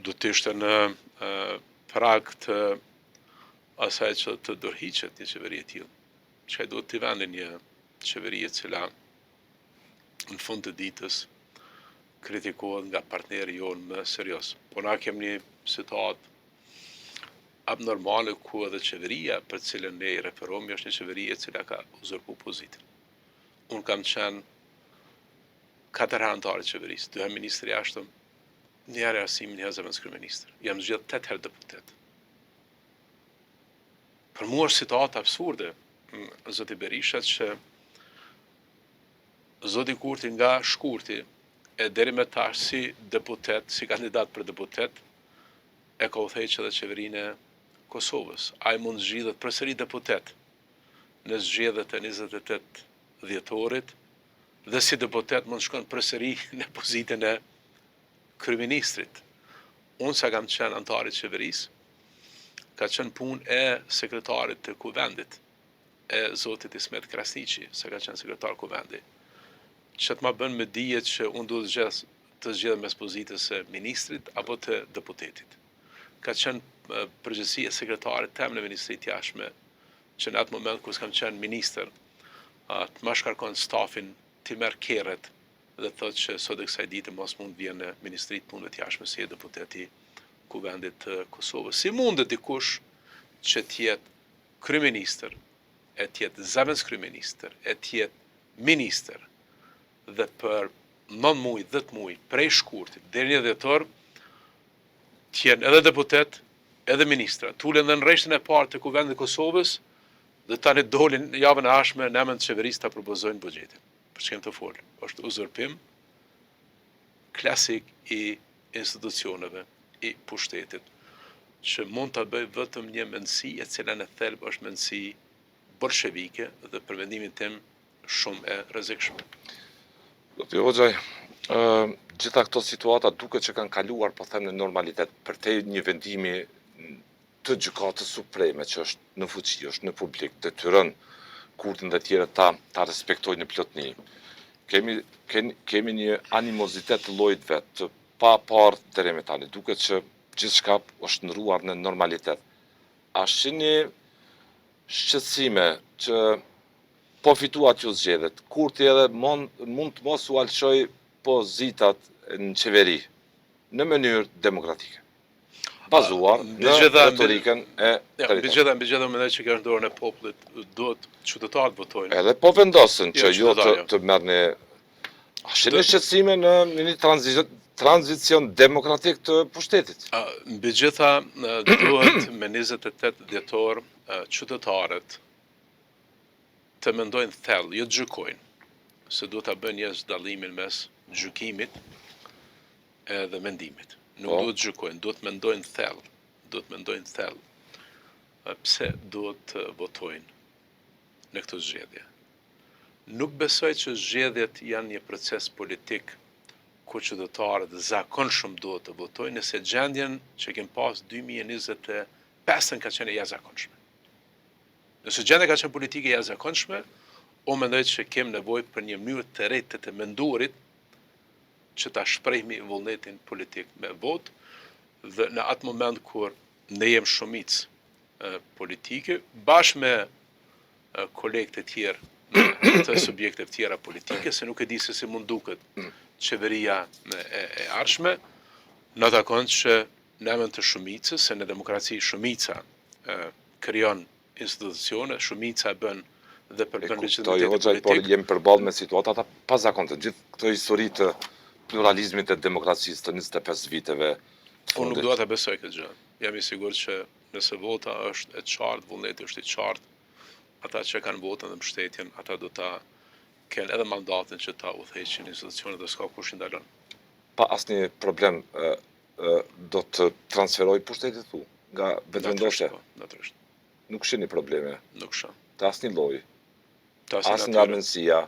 Do të ishte në prag të asaj që të dorëhiqet një qeveri e tillë. Çka duhet të vende një qeveri e cila në fund të ditës kritikohet nga partneri jonë më serioz. Po na kemi një situatë abnormale ku edhe qeveria për cilën ne i referohemi është një qeveri e cila ka uzurpu pozitin. Unë kam qenë 4 anëtarë të qeverisë, 2 herë ministri i jashtëm, 1 herë arsimi, 1 herë zëvendës kryeministër. Jam zgjedhur 8 herë deputet. Për mua është situatë absurde, zoti Berisha, që zoti Kurti nga shkurti e deri me tash si deputet, si kandidat për deputet, e ka udhëhequr edhe qeverinë e Kosovës. Ai mund zgjidhet përsëri deputet në zgjedhjet e 28 dhjetorit dhe si deputet mund shkon përsëri në pozitën e kryeministrit. Unë sa kam qenë antar i qeverisë, ka qenë punë e sekretarit të kuvendit, e zotit Ismet Krasniqi, sa ka qenë sekretar kuvendi, që të ma bën me dijet që unë duhet të zgjedhem mes pozitës së ministrit apo të deputetit. Ka qenë përgjithësi e sekretarit tem në Ministrinë të Jashtme, që në atë moment kur s'kam qenë ministër, të ma shkarkon stafin, të merr kerret dhe thotë që sot e kësaj dite mos mund vjen në Ministrinë të Punëve të Jashtme si deputeti kuvendit të Kosovës. Si mundet dikush që të jetë kryeministër, e të jetë zëvendës kryeministër, e të jetë ministër dhe për 9 muaj, 10 muaj prej shkurtit deri në dhjetor të jenë edhe deputet, edhe ministra. Tulen dhe në rreshtën e parë të kuvendit të Kosovës dhe tani dolin javën e ardhshme në emër të qeverisë ta propozojnë buxhetin. Për çka të fol? Është uzurpim klasik i institucioneve, i pushtetit, që mund ta bëj vetëm një mendësi e cila në thelb është mendësi bolshevike dhe për mendimin tim shumë e rrezikshme. Zoti Hoxhaj, gjitha këto situata duket që kanë kaluar, po them, në normalitet, përtej një vendimi të Gjykatës Supreme që është në fuqi, është në publik, detyrën Kurtin dhe tjerët ta respektojnë në plotëni. Kemi një animozitet të llojit vet, të pa parë deri me tani. Duket që gjithçka është ndruar në normalitet. A shihni shqetësime që po fituat ju zgjedhjet, Kurti edhe mund të mos u alçoj pozitat në qeveri në mënyrë demokratike? bazuar në retorikën e territorit. Mbi gjitha mendoj që kjo është dorën e popullit, duhet qytetarët votojnë. Edhe po vendosin që jo qytetarja. të merrni shëni shqetësime në një tranzicion demokratik të pushtetit. Mbi gjitha duhet me 28 dhjetor qytetarët të mendojnë thellë, jo të gjykojnë, se duhet ta bëjnë njerëz dallimin mes gjykimit edhe mendimit. Nuk duhet të gjykojnë, duhet mendojnë thellë, pse duhet të votojnë në këtë zgjedhje. Nuk besoj që zgjedhjet janë një proces politik ku qytetarët zakonshëm duhet të votojnë, nëse gjendjen që kem pas 2025 ka qenë e jashtëzakonshme. Nëse gjendja ka qenë politike e jashtëzakonshme, unë mendoj që kem nevojë për një mënyrë të re të menduarit që ta shprehmi vullnetin politik me votë, dhe në atë moment kur ne jem shumicë politike, bashkë me kolegët e tjerë të subjekte të tjera politike, se nuk e di se si mund duket qeveria e ardhshme, në takon që në emën të shumicës, se në demokraci shumica krijon institucione, shumica bën dhe përbën legjitimiteti politik. Por jemi përballë me situata të pazakonta. Gjithë këtë histori të pluralizmit e demokracisë të 25 viteve të fundit. Unë nuk dua ta besoj këtë gjë. Jam i sigurt që nëse vota është e qartë, vullneti është i qartë, ata që kanë votën dhe mbështetjen, ata do ta kenë edhe mandatin që ta udhëheqin institucionet dhe s'ka kush i ndalon. Pa asnjë problem do të transferoj pushtetit tu nga vetëvendosja. Natyrisht. Nuk shihni probleme. Nuk shoh. Të asnjë lloji. As nga mendësia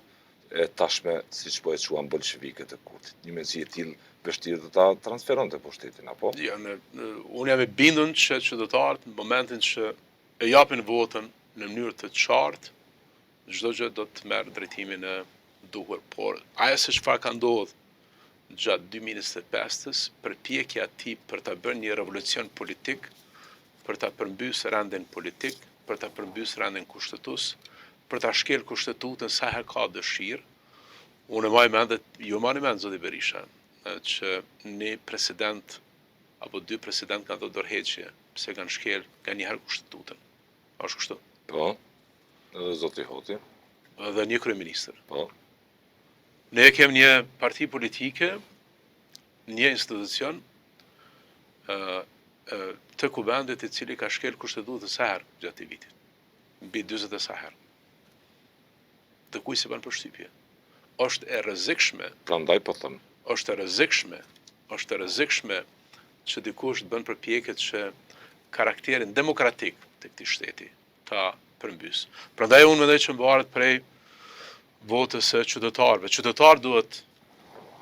e tashme, siç po e quajnë bolshevikët e kurtit. Një mendësi e tillë vështirë do ta transferonte pushtetin, apo? Jo, unë jam i bindur që qytetarët në momentin që e japin votën në mënyrë të qartë, çdo gjë do të merr drejtimin e duhur. Por ajo se çfarë ka ndodhur gjatë 2025-s, përpjekja e tij për ta bërë një revolucion politik, për ta përmbysë rendin politik, për ta përmbysë rendin kushtetues, për ta shkel kushtetutën sa herë ka dëshirë. Unë maj mend, ju marrni mend zoti Berisha, që një president apo dy president kanë të dorëheqje, pse kanë shkel nga një herë kushtetutën. A është kështu? Po. Edhe zoti Hoti. Dhe një kryeministër. Po. Ne kem një parti politike, një institucion të kuvendit i cili ka shkel kushtetutën sa herë gjatë këtij vitit. Mbi 40 sa herë. Të kuj se bën përshtypje. Është e rrezikshme. Prandaj po them. Është e rrezikshme që dikush të bën përpjekjet që karakterin demokratik të këtij shteti ta përmbys. Prandaj unë mendoj që mbahet prej votës së qytetarëve. Qytetarët duhet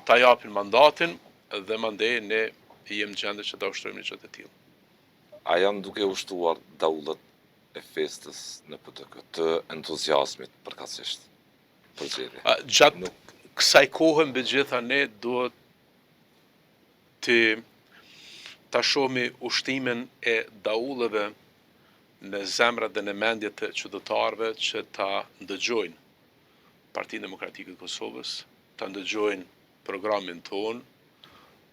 ta japin mandatin dhe mandej ne jemi në gjendje që ta ushtrojmë një gjë të tillë. A janë duke ushtuar daullet e festës në PTK të entuziazmit përkatësisht për zgjedhje? Gjatë kësaj kohe mbi gjitha ne duhet ta shohmi ushtimin e daulleve në zemrat dhe në mendjet të qytetarëve që ta ndëgjojnë Partinë Demokratike të Kosovës, ta ndëgjojnë programin ton,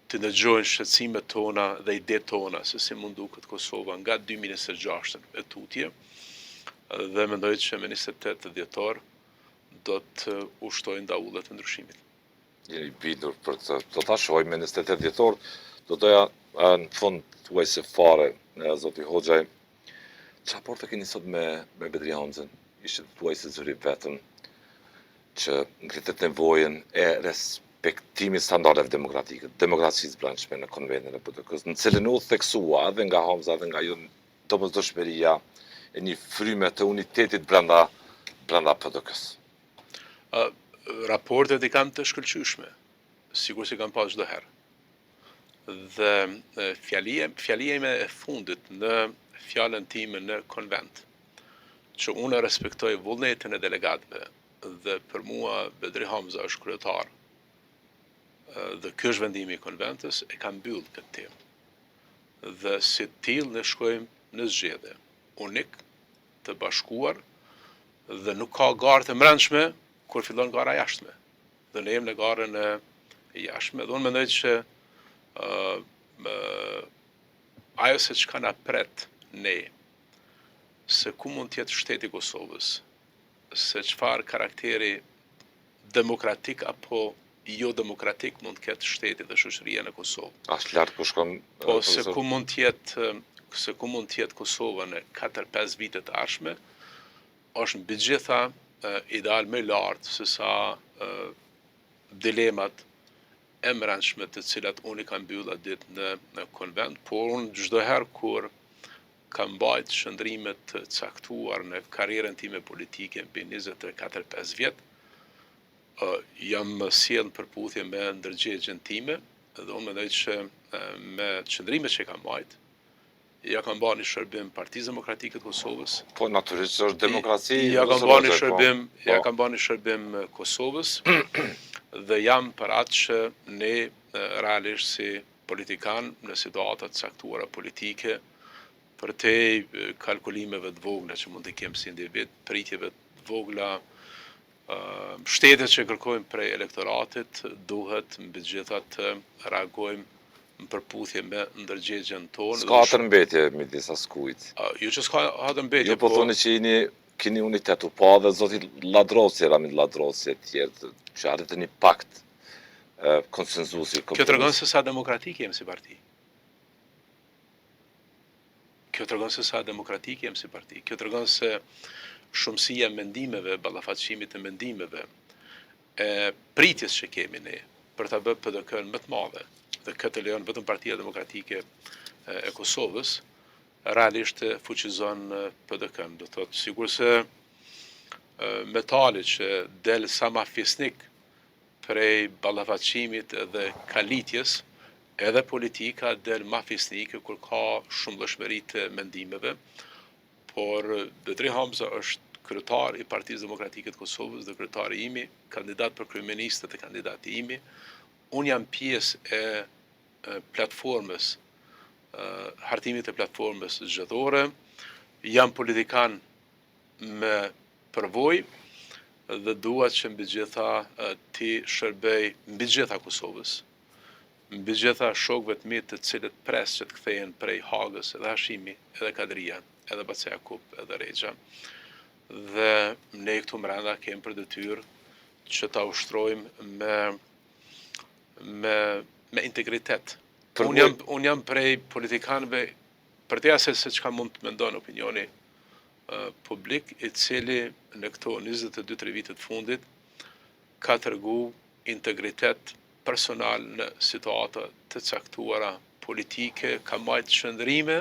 të ndëgjojnë shqetësimet tona dhe idetë tona se si mund duket Kosova nga 2026 e tutje, dhe mendoj që me 28 dhjetor do të ushtojnë daullet të ndryshimit. Jeni bindur për të ta shohim me 28 dhjetor, do doja në fund tuaj se fare, zoti Hoxhaj, çfarë raporte keni sot me Bedri Hamzën? Ishte tuaj se zëri vetëm që ngritet nevojën e respektimit standardeve demokratike, demokracisë brendshme në konventin e PTK-s, në cilën u theksua edhe nga Hamza dhe nga ju domosdoshmëria e një fryme të unitetit brenda PTK-s. Raportet i kam të shkëlqyeshme, sigur si kam pas çdo herë. Dhe fjalia ime e fundit në fjalën time në konvent, që unë respektoj vullnetin e delegatëve dhe për mua Bedri Hamza është kryetar, dhe ky është vendimi i konventës, e kam mbyll këtë temë. Dhe si tillë ne shkojmë në zgjedhje unik, të bashkuar, dhe nuk ka garë të brendshme kur fillon gara jashtme. Dhe ne jemi në garën e jashtme. Dhe unë mendoj që ajo se çka na pret ne, se ku mund tjetë shteti Kosovës, se çfarë karakteri demokratik apo jo demokratik mund ketë shteti dhe shoqëria në Kosovë. Ashtë lartë ku shkon... Po se ku mund tjetë Kosova në 4-5 vite të ardhshme, është mbi gjitha ideal më lartë se sa dilemat e mbrëmshme të cilat unë i kam mbyll atë ditë në konvent, por unë çdo herë kur kam mbajt shëndrimet të caktuar në karrierën time politike mbi 24-5 vjet, jam sjell në përputhje me ndërgjegjen time dhe unë mendoj që me qëndrimet që kam mbajt, ja kam bërë një shërbim Partisë Demokratike të Kosovës. Po natyrisht është demokraci. Ja kam bërë një shërbim Kosovës dhe jam për atë që ne realisht si politikan në situata të caktuara politike, për te kalkulimeve të vogla që mund të kemë si individ, pritjeve të vogla, shtetet që kërkojmë prej elektoratit, duhet mbi gjitha të reagojmë në përputhje me ndërgjegjen tonë. S'ka hatërmbetje midis askujt. Jo që s'ka hatërmbetje, jo po thoni që keni unitetu, po edhe zoti Ladrosi, Ramil Ladrosi e tjerë, që arritën një pakt konsenzusi. Kjo të tregon se sa demokratik jem si parti. Kjo të tregon se sa demokratik jem si parti. Kjo të tregon se shumësia mendimeve, ballafaqimit të mendimeve, e pritjes që kemi ne për ta bërë PDK-n më të madhe, dhe këtë lejon vetëm Partia Demokratike e Kosovës, realisht fuqizon PDK-n. Do thotë sigur se metali që del sa ma fisnik prej ballafaqimit dhe kalitjes, edhe politika del ma fisnike kur ka shumë lëshmëri të mendimeve, por Betri Hamza është kryetar i Partisë Demokratike të Kosovës dhe kryetari imi, kandidat për kryeministët e kandidati imi. Unë jam pjesë e platformës, hartimit e platformës zgjedhore, jam politikan me përvojë dhe dua që mbi gjitha ti shërbej mbi gjitha Kosovës, mbi gjitha shokëve të mi të cilët pres që të kthehen prej Hagës, edhe Hashimi, edhe Kadria, edhe Baca Jakup, edhe Rexha. Dhe ne këtu mbrenda kemi për detyrë që ta ushtrojmë me integritet. Unë jam prej politikanëve, për te se çka mund të mendon opinioni publik, i cili në këto 22-3 vitet fundit ka tregu integritet personal në situata të caktuara politike, ka majtë qëndrime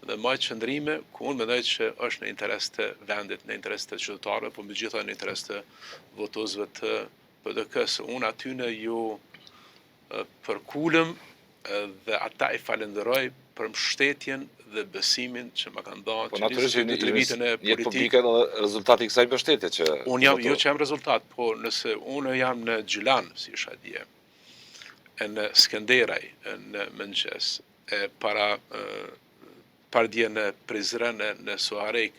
dhe majtë qëndrime ku unë mendoj që është në interes të vendit, në interes të qytetarëve, po mbi gjitha në interes të votuesve të PDK-s. Unë aty në ju përkulëm dhe ata i falenderoj për mbështetjen dhe besimin që më kanë dhënë që 23 vitën e jetë publike dhe rezultati i kësaj mbështetje që... Unë jam, jo që jam rezultat, po nëse unë jam në Gjilan, si isha dje, e në Skenderaj, në Mëngjes, e pardje në Prizren, në Suarek,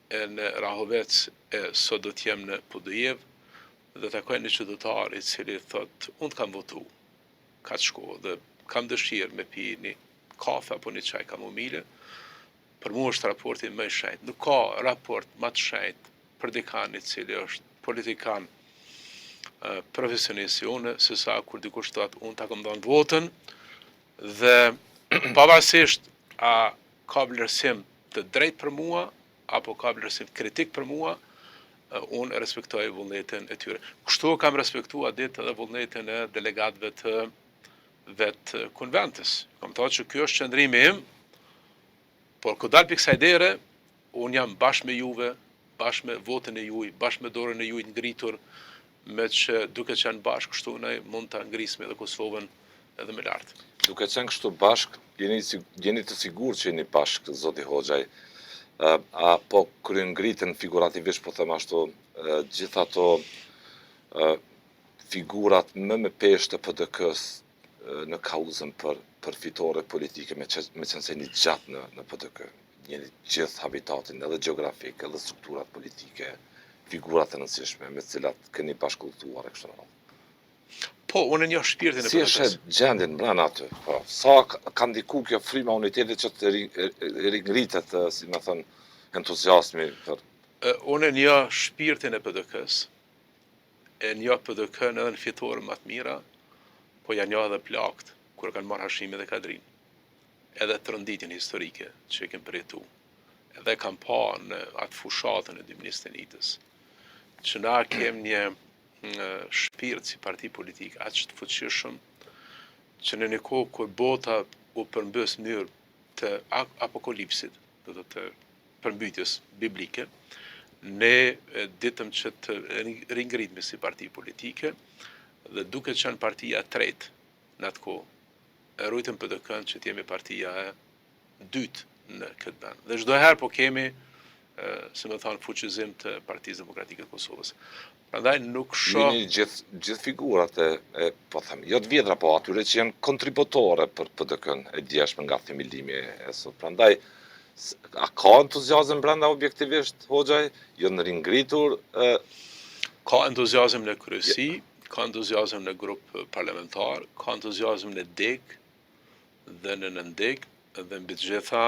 e në Rahovec, e sot do t'jem në Pudujev, dhe takoj një qytetar i cili thot, unë të kam votu, ka të shko, dhe kam dëshirë me pi një kafe apo një qaj kamomile, për mu është raporti më i shenjtë. Nuk ka raport më të shenjtë për dikani cili është politikan profesionist si unë, se sa kur dikush thot unë ta kam dhënë votën, dhe pavarësisht a ka vlerësim të drejtë për mua, apo ka vlerësim kritik për mua, unë respektoj vullnetin e tyre. Kështu kam respektuar ditë edhe vullnetin e delegatëve të vetë konventës. Kam thënë që kjo është qëndrimi im, por ku dal për kësaj dere, unë jam bashkë me juve, bashkë me votën e juj, bashkë me dorën e juj ngritur, me që duke qenë bashkë kështu ne mund të ngrisme edhe Kosovën edhe me lartë. Duke qenë kështu bashkë, jeni të sigur që jeni bashkë, zoti Hoxhaj, apo kërë ngritën figurativisht, po them ashtu, gjitha ato figurat më me peshë të PDK-s në kauzën për fitore politike, me qenë se një gjatë në PDK, një gjithë habitatin edhe geografik, edhe strukturat politike, figurat e rëndësishme me cilat keni bashkëlltuar e kështë në radhë. Po, unë një shpirtin e Si është gjendjen brenda aty? Po, sa ka ndiku kjo fryma unitetit që të ringritet, si më thon, entuziazmi për unë një shpirtin e PDK-s, e një PDK-n edhe në fitore më të mira, po janë një edhe plakt, kur kanë marrë Hashimi dhe Kadrin, edhe të rënditjen historike që e kemë përjetu, edhe kam pa në atë fushatën e dy ministenitës, që na kem një shpirt si parti politik aq të fuqishëm, që në një kohë kur bota u përmbys në mënyrë të apokalipsit, do të përmbytjes biblike, ne ditëm që të ringritmi si parti politike dhe duke qenë partia e tretë në atë kohë, e rujtëm PDK-n që t'jemi partia e dytë në këtë vend. Dhe çdo herë po kemi, se më thonë, fuqizim të Partisë Demokratike të Kosovës. Prandaj nuk shoh jeni gjithë figurat e po them, jo të vjetra, po atyre që janë kontributore për PDK-n e djeshme nga themilimi e sot. Prandaj a ka entuziazëm brenda objektivisht, Hoxhaj, jo në ringritur? Ka entuziazëm në kryesi, ka entuziazëm në grup parlamentar, ka entuziazëm në deg dhe në nëndeg, dhe mbi të gjitha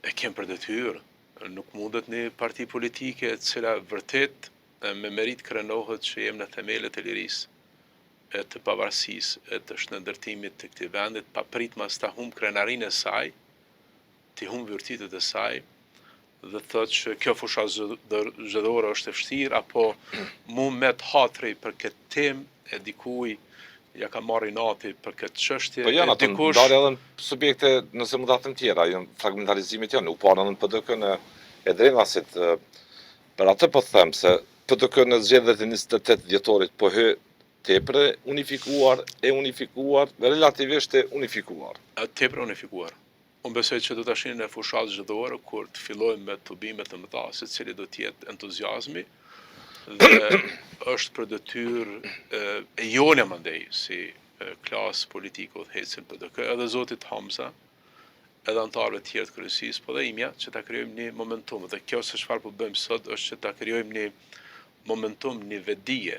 e kem për detyrë. Nuk mundet një parti politike e cila vërtet me merit krenohet që jem në themelet e lirisë, e të pavarësisë, e të shëndërtimit të këtij vendit, pa pritmas ta humb krenarinë e saj, të humb virtytet e saj, dhe thotë që kjo fusha zgjedhore është e vështirë, apo mu me të hatri për këtë temë e dikuj ja ka marrë nati për këtë çështje. Po janë ato ndarje edhe në subjekte, nëse mund ta them tjera, janë fragmentarizimit janë, u parë edhe në PDK-n e Drenasit. Për atë po them se PDK në zgjedhjet e 28 dhjetorit po hë tepër unifikuar, relativisht e unifikuar. Tepër unifikuar. Unë besoj që do të ashin në fushat zgjedhore, kur të fillojmë me tubimet të mëdha, se cili do t'jetë entuziazmi, dhe është për detyrë e jone mandej, si klasë politike o thecën PDK, edhe zotit Hamza, edhe antarëve tjerë të kryesisë, po dhe imja, që ta krijojmë një momentum. Dhe kjo se çfarë po bëjmë sot është që ta krijojmë një momentum, një vedije,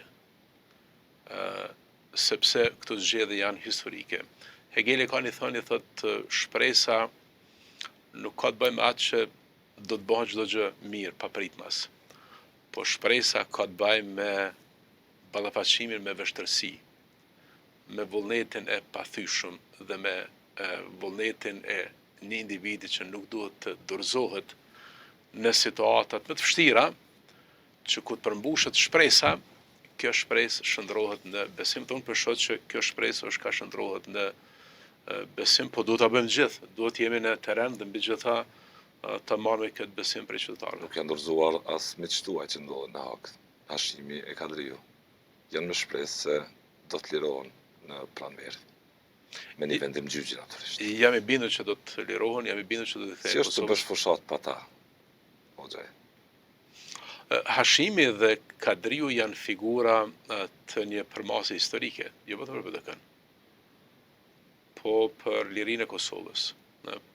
sepse këto zgjedhje janë historike. Hegeli ka një thënie, thotë shpresa nuk ka të bëjë me atë që do të bëhet çdo gjë mirë pa pritmas. Po shpresa ka të bëjë me ballafaqimin me vështirësi, me vullnetin e pathyeshëm dhe me vullnetin e një individi që nuk duhet të dorëzohet në situatat më të vështira, që ku të përmbushet shpresa, kjo shpresë shndrohet në besim. Unë përshot që kjo shpresë është ka shndrohet në besim, po duhet ta bëjmë gjithë, duhet jemi në terren dhe mbi gjitha të marrë këtë besim për qytetarëve. Nuk janë dorëzuar as miqtë tuaj që ndodhen në Hak, Hashimi e Kadriu. Janë me shpresë se do të lirohen në pranverë. Me një vendim gjyqi natyrisht. Jam i bindur që do të lirohen, jam i bindur që do të kthehen. Si është të bësh fushat pa ta, Hoxhaj? Hashimi dhe Kadriu janë figura të një përmasi historike, jo vetëm për PDK-n, po për lirinë e Kosovës,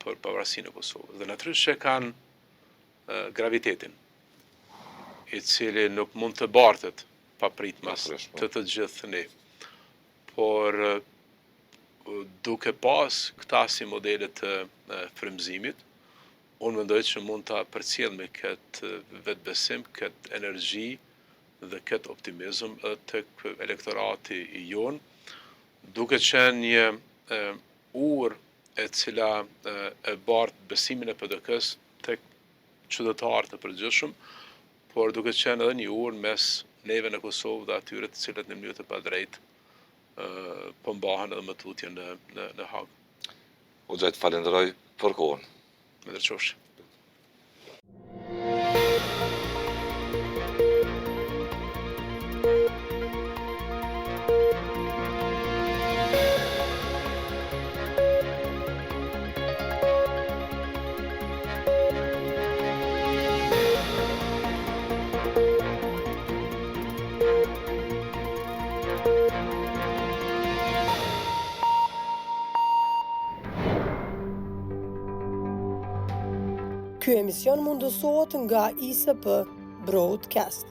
për pavarësinë e Kosovës. Dhe natyrisht që kanë gravitetin, i cili nuk mund të bartet pa pritmas të gjithë ne. Por duke pas këta si modele të frymëzimit, unë mendoj që mund ta përcjell me këtë vetbesim, këtë energji dhe këtë optimizëm tek elektorati i jon, duke qenë një urë e cila e bart besimin e PDK-s tek qytetarët e përgjithshëm, por duke qenë edhe një urë mes neve në Kosovë dhe atyre të cilët në mënyrë të padrejtë po mbahen edhe më tutje në Hag. Hoxhaj, të falenderoj për kohën. Me ndërqofshi. Ky emision mundësohet nga ISP Broadcast.